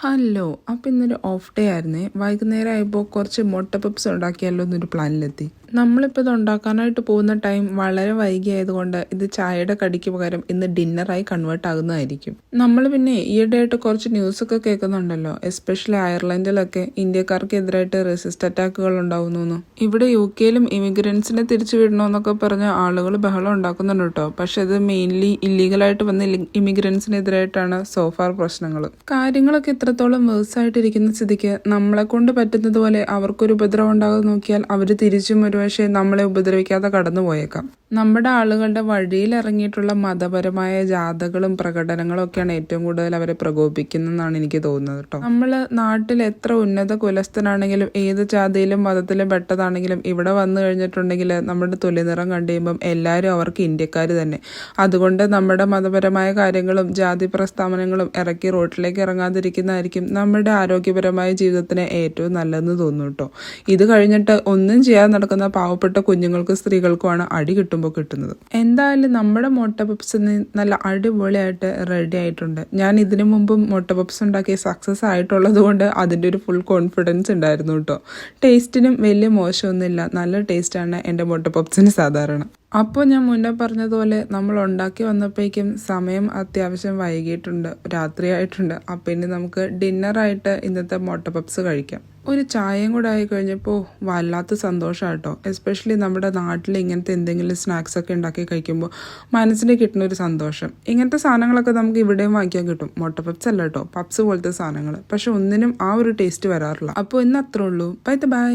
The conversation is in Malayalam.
ഹലോ. അപ്പം ഇന്നൊരു ഓഫ് ഡേ ആയിരുന്നേ. വൈകുന്നേരം ആയപ്പോൾ കുറച്ച് മുട്ട പപ്സ് ഉണ്ടാക്കിയാലോ എന്നൊരു പ്ലാനിലെത്തി. നമ്മളിപ്പോൾ ഇത് ഉണ്ടാക്കാനായിട്ട് പോകുന്ന ടൈം വളരെ വൈകിയായതുകൊണ്ട് ഇത് ചായയുടെ കടിക്ക് പകരം ഇന്ന് ഡിന്നറായി കൺവേർട്ട് ആകുന്നതായിരിക്കും. നമ്മൾ പിന്നെ ഈയിടെയായിട്ട് കുറച്ച് ന്യൂസൊക്കെ കേൾക്കുന്നുണ്ടല്ലോ, എസ്പെഷ്യലി അയർലൻഡിലൊക്കെ ഇന്ത്യക്കാർക്കെതിരായിട്ട് റെസിസ്റ്റ് അറ്റാക്കുകൾ ഉണ്ടാവുന്നു. ഇവിടെ UK-യിലും ഇമിഗ്രൻസിനെ തിരിച്ചു വിടണമെന്നൊക്കെ പറഞ്ഞ് ആളുകൾ ബഹളം ഉണ്ടാക്കുന്നുണ്ട് കേട്ടോ. പക്ഷെ അത് മെയിൻലി ഇല്ലീഗലായിട്ട് വന്ന ഇമിഗ്രൻസിനെതിരായിട്ടാണ് സോഫാർ പ്രശ്നങ്ങൾ. കാര്യങ്ങളൊക്കെ ഇത്രത്തോളം വേഴ്സായിട്ടിരിക്കുന്ന സ്ഥിതിക്ക് നമ്മളെ കൊണ്ട് പറ്റുന്നത് പോലെ അവർക്കൊരു ഉപദ്രവം ഉണ്ടാകാതെ നോക്കിയാൽ അവർ തിരിച്ചും ഒരുപക്ഷെ നമ്മളെ ഉപദ്രവിക്കാതെ കടന്നു പോയേക്കാം. നമ്മുടെ ആളുകളുടെ വഴിയിൽ ഇറങ്ങിയിട്ടുള്ള മതപരമായ ജാഥകളും പ്രകടനങ്ങളും ഒക്കെയാണ് ഏറ്റവും കൂടുതൽ അവരെ പ്രകോപിപ്പിക്കുന്നതെന്നാണ് എനിക്ക് തോന്നുന്നത് കേട്ടോ. നമ്മൾ നാട്ടിൽ എത്ര ഉന്നത കുലസ്ഥനാണെങ്കിലും ഏത് ജാതിയിലും മതത്തിലും പെട്ടതാണെങ്കിലും ഇവിടെ വന്നു കഴിഞ്ഞിട്ടുണ്ടെങ്കിൽ നമ്മുടെ തൊലിനിറം കണ്ടു കഴിയുമ്പം എല്ലാവരും അവർക്ക് ഇന്ത്യക്കാർ തന്നെ. അതുകൊണ്ട് നമ്മുടെ മതപരമായ കാര്യങ്ങളും ജാതി പ്രസ്ഥാനങ്ങളും ഇറക്കി റോട്ടിലേക്ക് ഇറങ്ങാതിരിക്കുന്നതായിരിക്കും നമ്മുടെ ആരോഗ്യപരമായ ജീവിതത്തിന് ഏറ്റവും നല്ലതെന്ന് തോന്നുന്നു കേട്ടോ. ഇത് കഴിഞ്ഞിട്ട് ഒന്നും ചെയ്യാതെ നടക്കുന്ന പാവപ്പെട്ട കുഞ്ഞുങ്ങൾക്കും സ്ത്രീകൾക്കുമാണ് അടി കിട്ടുമ്പോൾ കിട്ടുന്നത്. എന്തായാലും നമ്മുടെ മുട്ട പപ്സ് നല്ല അടിപൊളിയായിട്ട് റെഡി ആയിട്ടുണ്ട്. ഞാൻ ഇതിനു മുമ്പും മുട്ട പപ്സ് ഉണ്ടാക്കി സക്സസ് ആയിട്ടുള്ളത് കൊണ്ട് അതിൻ്റെ ഒരു ഫുൾ കോൺഫിഡൻസ് ഉണ്ടായിരുന്നു കേട്ടോ. ടേസ്റ്റിനും വലിയ മോശമൊന്നുമില്ല, നല്ല ടേസ്റ്റാണ് എൻ്റെ മുട്ട പപ്സിന് സാധാരണ. അപ്പോൾ ഞാൻ മുന്നേ പറഞ്ഞതുപോലെ നമ്മൾ ഉണ്ടാക്കി വന്നപ്പോഴേക്കും സമയം അത്യാവശ്യം വൈകിട്ടുണ്ട്, രാത്രിയായിട്ടുണ്ട്. അപ്പം ഇനി നമുക്ക് ഡിന്നറായിട്ട് ഇന്നത്തെ മുട്ട പപ്സ് കഴിക്കാം. ഒരു ചായയും കൂടെ ആയി കഴിഞ്ഞപ്പോൾ വല്ലാത്ത സന്തോഷമാണ് കേട്ടോ. എസ്പെഷ്യലി നമ്മുടെ നാട്ടിൽ ഇങ്ങനത്തെ എന്തെങ്കിലും സ്നാക്സ് ഒക്കെ ഉണ്ടാക്കി കഴിക്കുമ്പോൾ മനസ്സിന് കിട്ടുന്ന ഒരു സന്തോഷം. ഇങ്ങനത്തെ സാധനങ്ങളൊക്കെ നമുക്ക് ഇവിടെയും വാങ്ങിക്കാൻ കിട്ടും. മുട്ട പപ്സ് അല്ല കേട്ടോ, പപ്സ് പോലത്തെ സാധനങ്ങൾ. പക്ഷെ ഒന്നിനും ആ ഒരു ടേസ്റ്റ് വരാറില്ല. അപ്പോൾ ഇന്ന് അത്രേ ഉള്ളൂ. ബൈ.